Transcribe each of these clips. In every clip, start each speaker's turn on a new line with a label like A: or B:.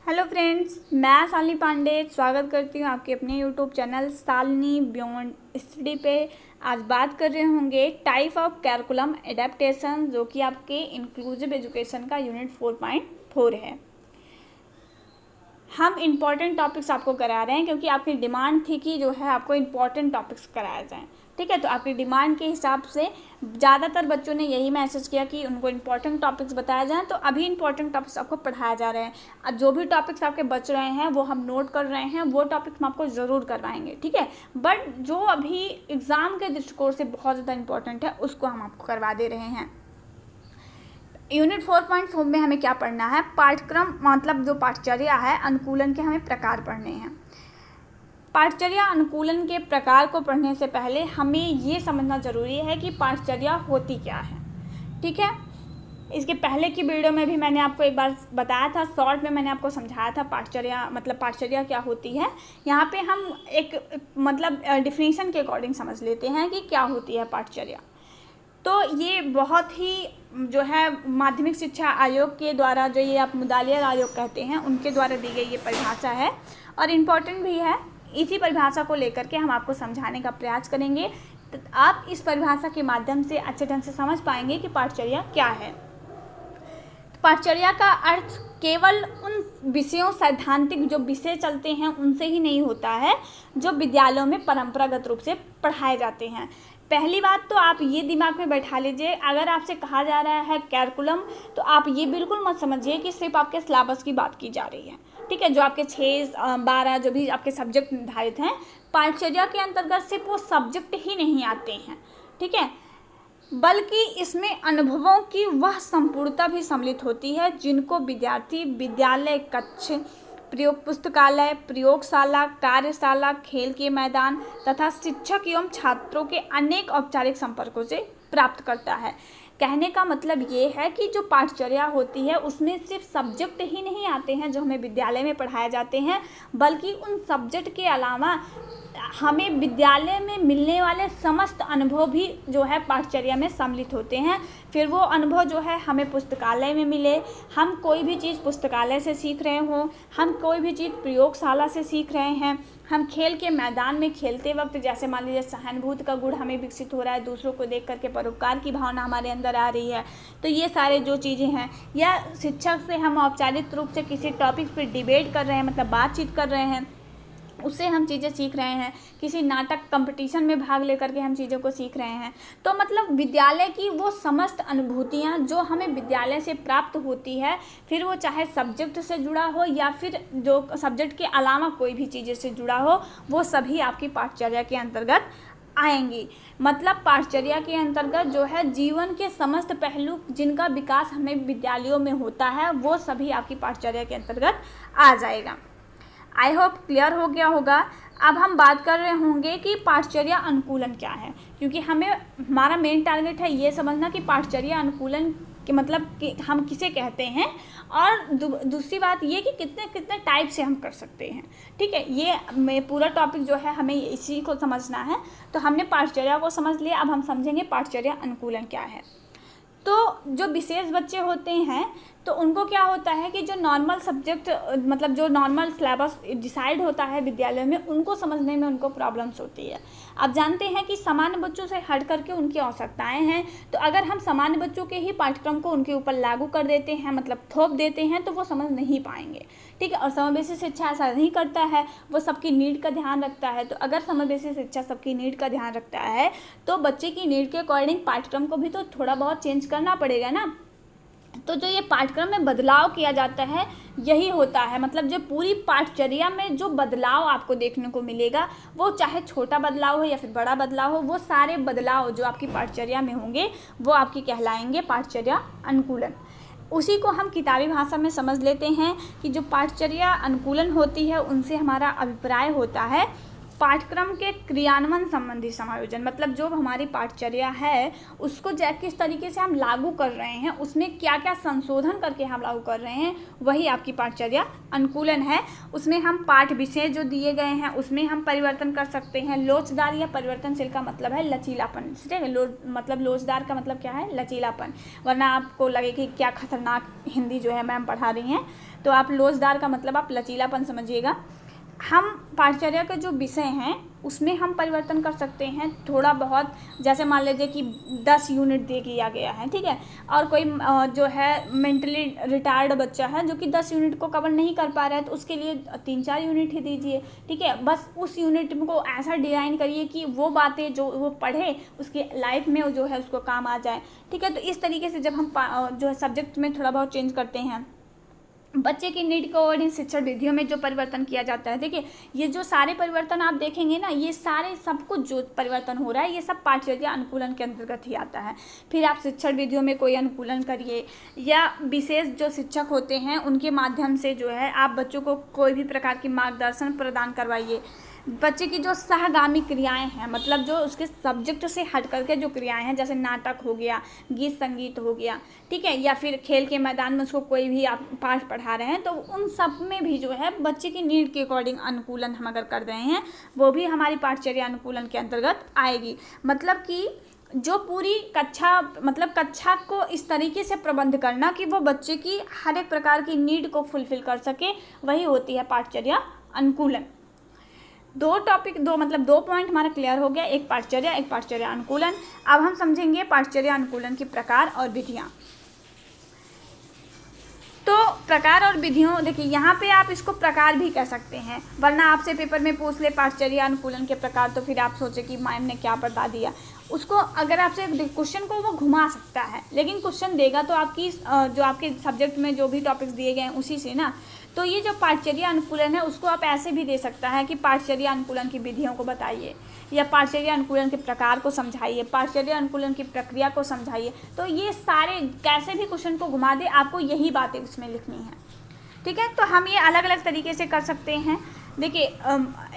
A: Hello friends, मैं शालिनी पांडे स्वागत करती हूँ आपके अपने YouTube channel Shalini beyond study पे। आज बात कर रहे होंगे टाइप ऑफ कैरिकुलम एडेप्टेशन, जो कि आपके इंक्लूसिव एजुकेशन का यूनिट 4.4 है। हम इम्पॉर्टेंट टॉपिक्स आपको करा रहे हैं क्योंकि आपकी डिमांड थी कि जो है आपको इम्पॉर्टेंट टॉपिक्स कराया जाए। ठीक है, तो आपकी डिमांड के हिसाब से ज़्यादातर बच्चों ने यही मैसेज किया कि उनको इम्पॉर्टेंट टॉपिक्स बताया जाए, तो अभी इम्पॉर्टेंट टॉपिक्स आपको पढ़ाया जा रहे हैं। अब जो भी टॉपिक्स आपके बच रहे हैं वो हम नोट कर रहे हैं, वो टॉपिक्स हम आपको ज़रूर करवाएंगे। ठीक है, बट जो अभी एग्ज़ाम के दृष्टिकोण से बहुत ज़्यादा इम्पॉर्टेंट है उसको हम आपको करवा दे रहे हैं। यूनिट 4.4 में हमें क्या पढ़ना है? पाठ्यक्रम मतलब जो पाठचर्या है, अनुकूलन के हमें प्रकार पढ़ने हैं। पाठचर्या अनुकूलन के प्रकार को पढ़ने से पहले हमें ये समझना जरूरी है कि पाठचर्या होती क्या है। ठीक है, इसके पहले की वीडियो में भी मैंने आपको एक बार बताया था, शॉर्ट में मैंने आपको समझाया था पाठचर्या मतलब पाठचर्या क्या होती है। यहाँ पे हम एक मतलब डिफिनीशन के अकॉर्डिंग समझ लेते हैं कि क्या होती है पाठचर्या। तो ये बहुत ही जो है माध्यमिक शिक्षा आयोग के द्वारा, जो ये आप मुदालिया आयोग कहते हैं, उनके द्वारा दी गई ये परिभाषा है और इम्पॉर्टेंट भी है। इसी परिभाषा को लेकर के हम आपको समझाने का प्रयास करेंगे, तो आप इस परिभाषा के माध्यम से अच्छे ढंग से समझ पाएंगे कि पाठचर्या क्या है। पाठचर्या का अर्थ केवल उन विषयों, सैद्धांतिक जो विषय चलते हैं उनसे ही नहीं होता है जो विद्यालयों में परंपरागत रूप से पढ़ाए जाते हैं। पहली बात तो आप ये दिमाग में बैठा लीजिए, अगर आपसे कहा जा रहा है कैरिकुलम, तो आप ये बिल्कुल मत समझिए कि सिर्फ आपके सिलेबस की बात की जा रही है। ठीक है, जो आपके 6-12 जो भी आपके सब्जेक्ट निर्धारित हैं, पाठचर्या के अंतर्गत सिर्फ वो सब्जेक्ट ही नहीं आते हैं। ठीक है, बल्कि इसमें अनुभवों की वह संपूर्णता भी सम्मिलित होती है जिनको विद्यार्थी विद्यालय कक्ष, प्रयोग पुस्तकालय, प्रयोगशाला, कार्यशाला, खेल के मैदान तथा शिक्षक एवं छात्रों के अनेक औपचारिक संपर्कों से प्राप्त करता है। कहने का मतलब ये है कि जो पाठचर्या होती है उसमें सिर्फ सब्जेक्ट ही नहीं आते हैं जो हमें विद्यालय में पढ़ाए जाते हैं, बल्कि उन सब्जेक्ट के अलावा हमें विद्यालय में मिलने वाले समस्त अनुभव भी जो है पाठचर्या में सम्मिलित होते हैं। फिर वो अनुभव जो है हमें पुस्तकालय में मिले, हम कोई भी चीज़ पुस्तकालय से सीख रहे हों, हम कोई भी चीज़ प्रयोगशाला से सीख रहे हैं, हम खेल के मैदान में खेलते वक्त जैसे मान लीजिए सहानुभूति का गुण हमें विकसित हो रहा है, दूसरों को देख करके परोपकार की भावना हमारे अंदर आ रही है, तो ये सारे जो चीज़ें हैं, या शिक्षक से हम औपचारिक रूप से किसी टॉपिक पर डिबेट कर रहे हैं, मतलब बातचीत कर रहे हैं, उससे हम चीज़ें सीख रहे हैं, किसी नाटक कंपटीशन में भाग लेकर के हम चीज़ों को सीख रहे हैं। तो मतलब विद्यालय की वो समस्त अनुभूतियाँ जो हमें विद्यालय से प्राप्त होती है, फिर वो चाहे सब्जेक्ट से जुड़ा हो या फिर जो सब्जेक्ट के अलावा कोई भी चीज़ें से जुड़ा हो, वो सभी आपकी पाठचर्या के अंतर्गत आएंगी। मतलब पाठचर्या के अंतर्गत जो है जीवन के समस्त पहलू जिनका विकास हमें विद्यालयों में होता है, वो सभी आपकी पाठचर्या के अंतर्गत आ जाएगा। आई होप क्लियर हो गया होगा। अब हम बात कर रहे होंगे कि पाठचर्या अनुकूलन क्या है, क्योंकि हमारा मेन टारगेट है ये समझना कि पाठचर्या अनुकूलन के मतलब कि हम किसे कहते हैं, और दूसरी बात ये कि कितने कितने टाइप से हम कर सकते हैं। ठीक है, ये पूरा टॉपिक जो है हमें इसी को समझना है। तो हमने पाठचर्या को समझ लिया, अब हम समझेंगे पाठचर्या अनुकूलन क्या है। तो जो विशेष बच्चे होते हैं तो उनको क्या होता है कि जो नॉर्मल सब्जेक्ट मतलब जो नॉर्मल सिलेबस डिसाइड होता है विद्यालय में, उनको समझने में उनको प्रॉब्लम्स होती है। आप जानते हैं कि सामान्य बच्चों से हट करके उनकी आवश्यकताएं हैं, तो अगर हम सामान्य बच्चों के ही पाठ्यक्रम को उनके ऊपर लागू कर देते हैं, मतलब थोप देते हैं, तो वो समझ नहीं पाएंगे। ठीक है, और समावेशी शिक्षा ऐसा नहीं करता है, वो सबकी नीड का ध्यान रखता है। तो अगर समावेशी शिक्षा सबकी नीड का ध्यान रखता है तो बच्चे की नीड के अकॉर्डिंग पाठ्यक्रम को भी तो थोड़ा बहुत चेंज करना पड़ेगा ना। तो जो ये पाठ्यक्रम में बदलाव किया जाता है यही होता है, मतलब जो पूरी पाठचर्या में जो बदलाव आपको देखने को मिलेगा, वो चाहे छोटा बदलाव हो या फिर बड़ा बदलाव हो, वो सारे बदलाव जो आपकी पाठचर्या में होंगे वो आपकी कहलाएंगे पाठचर्या अनुकूलन। उसी को हम किताबी भाषा में समझ लेते हैं कि जो पाठचर्या अनुकूलन होती है उनसे हमारा अभिप्राय होता है पाठ्यक्रम के क्रियान्वयन संबंधी समायोजन, मतलब जो हमारी पाठचर्या है उसको किस तरीके से हम लागू कर रहे हैं, उसमें क्या क्या संशोधन करके हम लागू कर रहे हैं, वही आपकी पाठचर्या अनुकूलन है। उसमें हम पाठ विषय जो दिए गए हैं उसमें हम परिवर्तन कर सकते हैं। लोचदार या परिवर्तनशील का मतलब है लचीलापन, ठीक है। मतलब लोचदार का मतलब क्या है, लचीलापन, वरना आपको लगे कि क्या खतरनाक हिंदी जो है मैम पढ़ा रही हैं, तो आप लोचदार का मतलब आप लचीलापन समझिएगा। हम पाठचर्या के जो विषय हैं उसमें हम परिवर्तन कर सकते हैं थोड़ा बहुत, जैसे मान लीजिए कि 10 यूनिट दे दिया गया है, ठीक है, और कोई जो है मेंटली रिटायर्ड बच्चा है जो कि 10 यूनिट को कवर नहीं कर पा रहा है, तो उसके लिए 3-4 यूनिट ही दीजिए, ठीक है। बस उस यूनिट को ऐसा डिज़ाइन करिए कि वो बातें जो वो पढ़े उसकी लाइफ में जो है उसको काम आ जाए, ठीक है। तो इस तरीके से जब हम जो है सब्जेक्ट में थोड़ा बहुत चेंज करते हैं, बच्चे की नीड को और इन शिक्षण विधियों में जो परिवर्तन किया जाता है, देखिए ये जो सारे परिवर्तन आप देखेंगे ना, ये सारे सब कुछ जो परिवर्तन हो रहा है ये सब पाठचर्या अनुकूलन के अंतर्गत ही आता है। फिर आप शिक्षण विधियों में कोई अनुकूलन करिए, या विशेष जो शिक्षक होते हैं उनके माध्यम से जो है आप बच्चों को कोई भी प्रकार की मार्गदर्शन प्रदान करवाइए। बच्चे की जो सहगामी क्रियाएं हैं, मतलब जो उसके सब्जेक्ट से हट करके जो क्रियाएं हैं, जैसे नाटक हो गया, गीत संगीत हो गया, ठीक है, या फिर खेल के मैदान में उसको कोई भी आप पाठ पढ़ा रहे हैं, तो उन सब में भी जो है बच्चे की नीड के अकॉर्डिंग अनुकूलन हम अगर कर रहे हैं वो भी हमारी पाठचर्या अनुकूलन के अंतर्गत आएगी। मतलब कि जो पूरी कक्षा, मतलब कक्षा को इस तरीके से प्रबंध करना कि वो बच्चे की हर एक प्रकार की नीड को फुलफिल कर सके, वही होती है पाठचर्या अनुकूलन। दो पॉइंट हमारा क्लियर हो गया, एक पाठचर्या अनुकूलन। अब हम समझेंगे पाठचर्या अनुकूलन के प्रकार और विधियां। तो प्रकार और विधियों, देखिए यहाँ पे आप इसको प्रकार भी कह सकते हैं, वरना आपसे पेपर में पूछ ले पाठचर्या अनुकूलन के प्रकार, तो फिर आप सोचे कि मैम ने क्या बता दिया। उसको अगर आपसे क्वेश्चन को वो घुमा सकता है, लेकिन क्वेश्चन देगा तो आपकी जो आपके सब्जेक्ट में जो भी टॉपिक्स दिए गए हैं उसी से ना। तो ये जो पाठचर्या अनुकूलन है उसको आप ऐसे भी दे सकता है कि पाठचर्या अनुकूलन की विधियों को बताइए, या पाठचर्या अनुकूलन के प्रकार को समझाइए, पाठचर्या अनुकूलन की प्रक्रिया को समझाइए। तो ये सारे कैसे भी क्वेश्चन को घुमा दे, आपको यही बातें उसमें लिखनी है, ठीक है। तो हम ये अलग अलग तरीके से कर सकते हैं। देखिए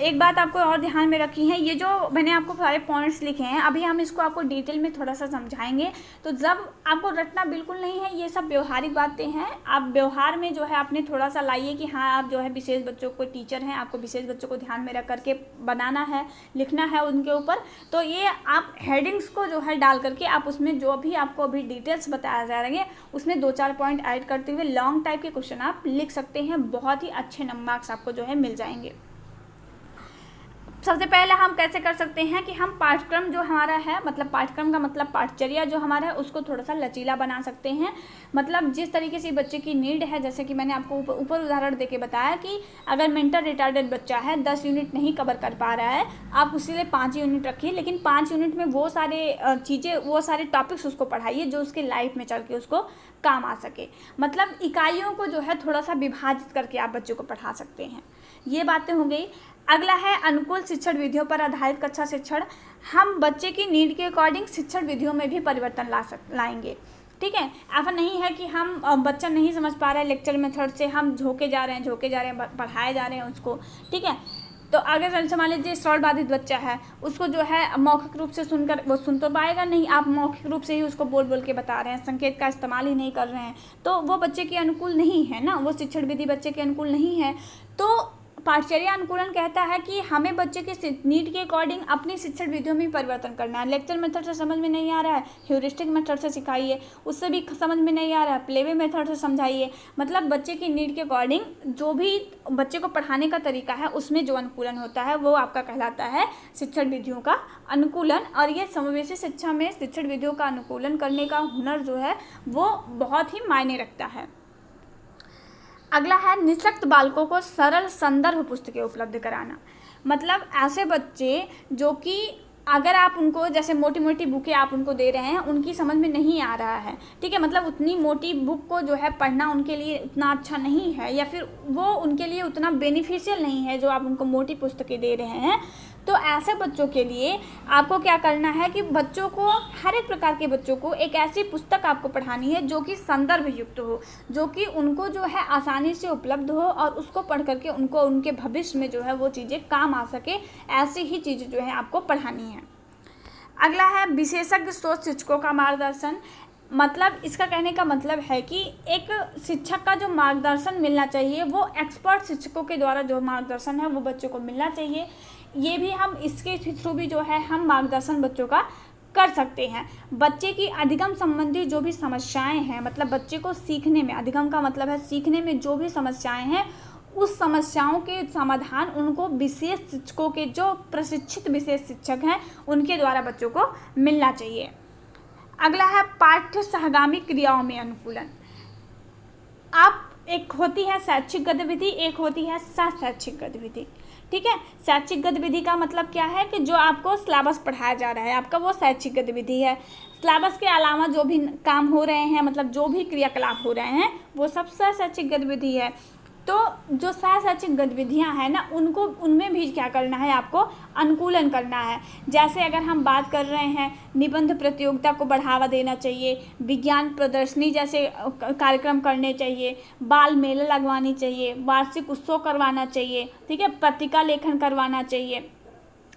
A: एक बात आपको और ध्यान में रखी है, ये जो मैंने आपको सारे पॉइंट्स लिखे हैं अभी हम इसको आपको डिटेल में थोड़ा सा समझाएंगे। तो जब आपको रटना बिल्कुल नहीं है, ये सब व्यवहारिक बातें हैं, आप व्यवहार में जो है आपने थोड़ा सा लाइए कि हाँ आप जो है विशेष बच्चों को टीचर हैं, आपको विशेष बच्चों को ध्यान में रख करके बनाना है, लिखना है उनके ऊपर। तो ये आप हेडिंग्स को जो है डाल करके आप उसमें जो भी आपको अभी डिटेल्स बताया जा रहे हैं उसमें 2-4 पॉइंट ऐड करते हुए लॉन्ग टाइप के क्वेश्चन आप लिख सकते हैं, बहुत ही अच्छे मार्क्स आपको जो है मिल जाएंगे। सबसे पहले हम कैसे कर सकते हैं कि हम पाठ्यक्रम जो हमारा है, मतलब पाठ्यक्रम का मतलब पाठचर्या जो हमारा है उसको थोड़ा सा लचीला बना सकते हैं। मतलब जिस तरीके से बच्चे की नीड है, जैसे कि मैंने आपको ऊपर उदाहरण देके बताया कि अगर मेंटल रिटार्डेड बच्चा है, 10 यूनिट नहीं कवर कर पा रहा है, आप उसी लिए 5 यूनिट रखिए, लेकिन 5 यूनिट में वो सारे चीज़ें, वो सारे टॉपिक्स उसको पढ़ाइए जो उसके लाइफ में चल के उसको काम आ सके। मतलब इकाइयों को जो है थोड़ा सा विभाजित करके आप बच्चों को पढ़ा सकते हैं। ये बातें हो गई। अगला है अनुकूल शिक्षण विधियों पर आधारित कक्षा शिक्षण। हम बच्चे की नीड के अकॉर्डिंग शिक्षण विधियों में भी परिवर्तन लाएंगे, ठीक है। ऐसा नहीं है कि हम बच्चा नहीं समझ पा रहा है, लेक्चर मेथड से हम झोंके जा रहे हैं, पढ़ाए जा रहे हैं उसको, ठीक है। तो अगर मान लीजिए श्रवण बाधित बच्चा है, उसको जो है मौखिक रूप से सुनकर वो सुन तो पाएगा नहीं, आप मौखिक रूप से ही उसको बोल बोल के बता रहे हैं, संकेत का इस्तेमाल ही नहीं कर रहे हैं, तो वो बच्चे के अनुकूल नहीं है ना, वो शिक्षण विधि बच्चे के अनुकूल नहीं है। तो पाठचर्या अनुकूलन कहता है कि हमें बच्चे के नीड के अकॉर्डिंग अपनी शिक्षण विधियों में परिवर्तन करना है। लेक्चर मेथड से समझ में नहीं आ रहा है, ह्यूरिस्टिक मेथड से सिखाइए, उससे भी समझ में नहीं आ रहा है, प्लेवे मेथड से समझाइए। मतलब बच्चे की नीड के अकॉर्डिंग जो भी बच्चे को पढ़ाने का तरीका है उसमें जो अनुकूलन होता है वो आपका कहलाता है शिक्षण विधियों का अनुकूलन। और ये समावेशी शिक्षा में शिक्षण विधियों का अनुकूलन करने का हुनर जो है वो बहुत ही मायने रखता है। अगला है निःशक्त बालकों को सरल संदर्भ पुस्तकें उपलब्ध कराना। मतलब ऐसे बच्चे जो कि अगर आप उनको जैसे मोटी मोटी बुकें आप उनको दे रहे हैं, उनकी समझ में नहीं आ रहा है, ठीक है, मतलब उतनी मोटी बुक को जो है पढ़ना उनके लिए उतना अच्छा नहीं है, या फिर वो उनके लिए उतना बेनिफिशियल नहीं है जो आप उनको मोटी पुस्तकें दे रहे हैं, तो ऐसे बच्चों के लिए आपको क्या करना है कि बच्चों को, हर एक प्रकार के बच्चों को एक ऐसी पुस्तक आपको पढ़ानी है जो कि संदर्भ युक्त हो, जो कि उनको जो है आसानी से उपलब्ध हो और उसको पढ़ करके उनको उनके भविष्य में जो है वो चीज़ें काम आ सके, ऐसी ही चीज़ें जो है आपको पढ़ानी है। अगला है विशेषज्ञ स्रोत शिक्षकों का मार्गदर्शन। मतलब इसका कहने का मतलब है कि एक शिक्षक का जो मार्गदर्शन मिलना चाहिए वो एक्सपर्ट शिक्षकों के द्वारा जो मार्गदर्शन है वो बच्चों को मिलना चाहिए। ये भी हम इसके थ्रू भी जो है हम मार्गदर्शन बच्चों का कर सकते हैं। बच्चे की अधिगम संबंधी जो भी समस्याएं हैं, मतलब बच्चे को सीखने में, अधिगम का मतलब है सीखने में जो भी समस्याएं हैं, उस समस्याओं के समाधान उनको विशेष शिक्षकों के, जो प्रशिक्षित विशेष शिक्षक हैं, उनके द्वारा बच्चों को मिलना चाहिए। अगला है पाठ्य सहगामी क्रियाओं में अनुकूलन। आप, एक होती है शैक्षिक गतिविधि, एक होती है सह शैक्षिक गतिविधि। ठीक है, शैक्षिक गतिविधि का मतलब क्या है कि जो आपको सिलेबस पढ़ाया जा रहा है आपका, वो शैक्षिक गतिविधि है। सिलेबस के अलावा जो भी काम हो रहे हैं, मतलब जो भी क्रियाकलाप हो रहे हैं, वो सब सह शैक्षिक गतिविधि है। तो जो सह शैक्षिक गतिविधियाँ हैं ना, उनको, उनमें भी क्या करना है, आपको अनुकूलन करना है। जैसे अगर हम बात कर रहे हैं, निबंध प्रतियोगिता को बढ़ावा देना चाहिए, विज्ञान प्रदर्शनी जैसे कार्यक्रम करने चाहिए, बाल मेला लगवानी चाहिए, वार्षिक उत्सव करवाना चाहिए, ठीक है, पत्रिका लेखन करवाना चाहिए।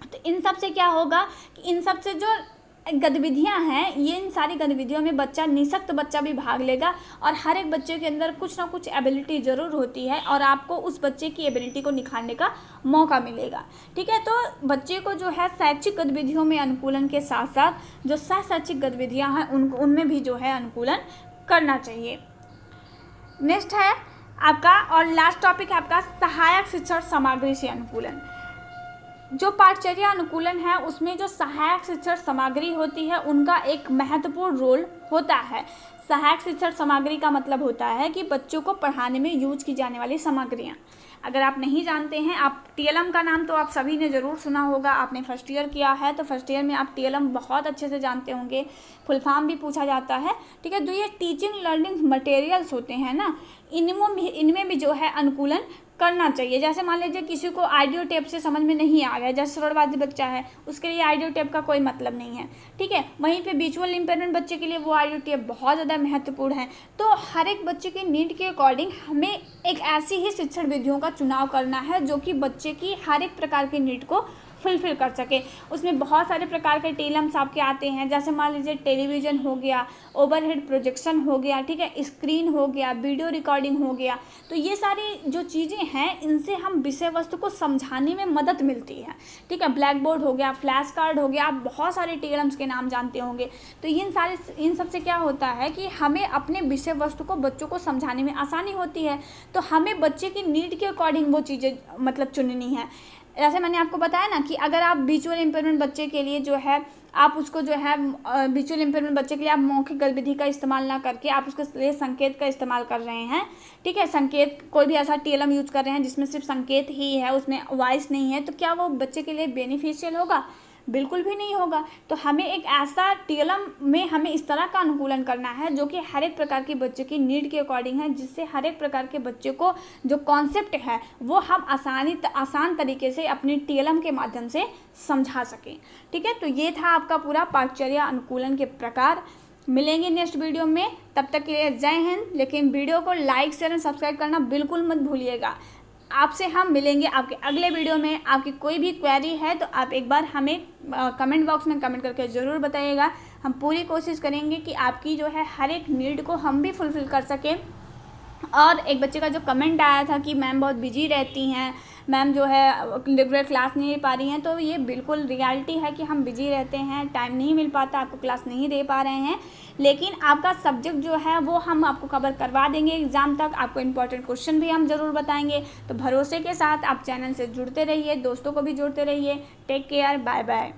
A: तो इन सब से क्या होगा कि इन सब से जो गतिविधियां हैं, ये इन सारी गतिविधियों में बच्चा, निःशक्त बच्चा भी भाग लेगा और हर एक बच्चे के अंदर कुछ ना कुछ एबिलिटी ज़रूर होती है और आपको उस बच्चे की एबिलिटी को निखारने का मौका मिलेगा। ठीक है, तो बच्चे को जो है शैक्षिक गतिविधियों में अनुकूलन के साथ साथ जो सह शैक्षिक गतिविधियाँ हैं उनमें भी जो है अनुकूलन करना चाहिए। नेक्स्ट है आपका, और लास्ट टॉपिक है आपका, सहायक शिक्षण सामग्री से अनुकूलन। जो पाठचर्या अनुकूलन है उसमें जो सहायक शिक्षण सामग्री होती है उनका एक महत्वपूर्ण रोल होता है। सहायक शिक्षण सामग्री का मतलब होता है कि बच्चों को पढ़ाने में यूज की जाने वाली सामग्रियाँ। अगर आप नहीं जानते हैं, आप टीएलएम का नाम तो आप सभी ने ज़रूर सुना होगा, आपने फर्स्ट ईयर किया है तो फर्स्ट ईयर में आप टीएलएम बहुत अच्छे से जानते होंगे, फुल फॉर्म भी पूछा जाता है। ठीक है, जो ये टीचिंग लर्निंग मटेरियल्स होते हैं ना, इनमें भी जो है अनुकूलन करना चाहिए। जैसे मान लीजिए किसी को ऑडियो टेप से समझ में नहीं आ रहा है, जैसे श्रवणवादी बच्चा है, उसके लिए ऑडियो टेप का कोई मतलब नहीं है। ठीक है, वहीं पे विजुअल इम्पेयरमेंट बच्चे के लिए वो ऑडियो टेप बहुत ज़्यादा महत्वपूर्ण है। तो हर एक बच्चे की नीड के अकॉर्डिंग हमें एक ऐसी ही शिक्षण विधियों का चुनाव करना है जो कि बच्चे की हर एक प्रकार की नीड को फुलफिल कर सके। उसमें बहुत सारे प्रकार के टीएलएम्स आपके आते हैं, जैसे मान लीजिए टेलीविज़न हो गया, ओवरहेड प्रोजेक्शन हो गया, ठीक है, स्क्रीन हो गया, वीडियो रिकॉर्डिंग हो गया। तो ये सारी जो चीज़ें हैं, इनसे हम विषय वस्तु को समझाने में मदद मिलती है। ठीक है, ब्लैक बोर्ड हो गया, फ्लैश कार्ड हो गया, आप बहुत सारे टीएलएम्स के नाम जानते होंगे। तो इन सब से क्या होता है कि हमें अपने विषय वस्तु को बच्चों को समझाने में आसानी होती है। तो हमें बच्चे की नीड के अकॉर्डिंग वो चीज़ें मतलब चुननी है। जैसे मैंने आपको बताया ना कि अगर आप विजुअल इम्पेयरमेंट बच्चे के लिए जो है, आप उसको जो है विजुअल इम्पेयरमेंट बच्चे के लिए आप मौखिक गतिविधि का इस्तेमाल ना करके आप उसके लिए संकेत का इस्तेमाल कर रहे हैं। ठीक है, संकेत, कोई भी ऐसा टीएलएम यूज कर रहे हैं जिसमें सिर्फ संकेत ही है, उसमें वॉइस नहीं है, तो क्या वो बच्चे के लिए बेनिफिशियल होगा? बिल्कुल भी नहीं होगा। तो हमें एक ऐसा टीएलएम में हमें इस तरह का अनुकूलन करना है जो कि हर एक प्रकार के बच्चे की नीड के अकॉर्डिंग है, जिससे हर एक प्रकार के बच्चे को जो कॉन्सेप्ट है वो हम आसान तरीके से अपनी टीएलएम के माध्यम से समझा सकें। ठीक है, तो ये था आपका पूरा पाठचर्या अनुकूलन के प्रकार। मिलेंगे नेक्स्ट वीडियो में, तब तक के लिए जय हिंद। लेकिन वीडियो को लाइक शेयर एंड सब्सक्राइब करना बिल्कुल मत भूलिएगा। आपसे हम मिलेंगे आपके अगले वीडियो में। आपकी कोई भी क्वेरी है तो आप एक बार हमें कमेंट बॉक्स में कमेंट करके ज़रूर बताइएगा। हम पूरी कोशिश करेंगे कि आपकी जो है हर एक नीड को हम भी फुलफ़िल कर सकें। और एक बच्चे का जो कमेंट आया था कि मैम बहुत बिजी रहती हैं, मैम जो है रेगुलर क्लास नहीं ले पा रही हैं, तो ये बिल्कुल रियलिटी है कि हम बिजी रहते हैं, टाइम नहीं मिल पाता, आपको क्लास नहीं दे पा रहे हैं। लेकिन आपका सब्जेक्ट जो है वो हम आपको कवर करवा देंगे एग्ज़ाम तक। आपको इंपॉर्टेंट क्वेश्चन भी हम ज़रूर बताएंगे। तो भरोसे के साथ आप चैनल से जुड़ते रहिए, दोस्तों को भी जोड़ते रहिए। Take care, bye bye.